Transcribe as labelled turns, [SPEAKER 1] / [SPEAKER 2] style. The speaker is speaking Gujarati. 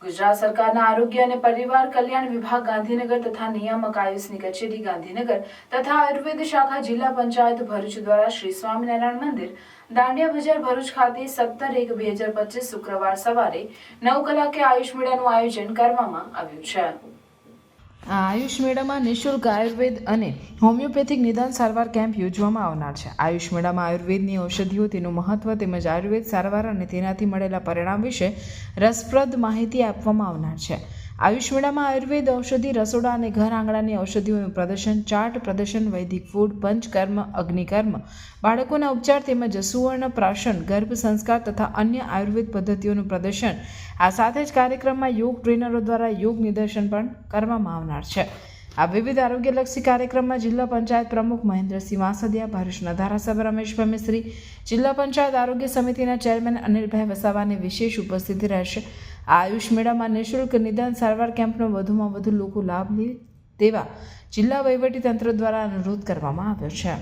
[SPEAKER 1] ગુજરાત સરકારના આરોગ્ય અને પરિવાર કલ્યાણ વિભાગ ગાંધીનગર તથા નિયામક આયુષની કચેરી ગાંધીનગર તથા આયુર્વેદ શાખા જિલ્લા પંચાયત ભરૂચ દ્વારા શ્રી સ્વામિનારાયણ મંદિર દાંડિયા બજાર ભરૂચ ખાતે 17/1/2025 શુક્રવાર સવારે 9 કલાકે આયુષ મેળાનું આયોજન કરવામાં આવ્યું છે। આ આયુષ મેળામાં નિઃશુલ્ક આયુર્વેદ અને હોમિયોપેથિક નિદાન સારવાર કેમ્પ યોજવામાં આવનાર છે। આયુષ મેળામાં આયુર્વેદની ઔષધિઓ, તેનું મહત્વ તેમજ આયુર્વેદ સારવાર અને તેનાથી મળેલા પરિણામ વિશે રસપ્રદ માહિતી આપવામાં આવનાર છે। આયુષ મેળામાં આયુર્વેદ ઔષધિ, રસોડા અને ઘર આંગણાની ઔષધિઓનું પ્રદર્શન, ચાર્ટ પ્રદર્શન, વૈદિક ફૂડ, પંચકર્મ, અગ્નિકર્મ, બાળકોના ઉપચાર તેમજ સુવર્ણ પ્રાશન, ગર્ભ સંસ્કાર તથા અન્ય આયુર્વેદ પદ્ધતિઓનું પ્રદર્શન। આ સાથે જ કાર્યક્રમમાં યોગ ટ્રેનરો દ્વારા યોગ નિદર્શન પણ કરવામાં આવનાર છે। આ વિવિધ આરોગ્યલક્ષી કાર્યક્રમમાં જિલ્લા પંચાયત પ્રમુખ મહેન્દ્રસિંહ વાસદિયા, ભરૂચના ધારાસભ્ય રમેશભાઈ મિસ્ત્રી, જિલ્લા પંચાયત આરોગ્ય સમિતિના ચેરમેન અનિલભાઈ વસાવાની વિશેષ ઉપસ્થિતિ રહેશે। આ આયુષ મેળામાં નિઃશુલ્ક નિદાન સારવાર કેમ્પનો વધુમાં વધુ લોકો લાભ લે તેવા જિલ્લા વહીવટીતંત્ર દ્વારા અનુરોધ કરવામાં આવ્યો છે।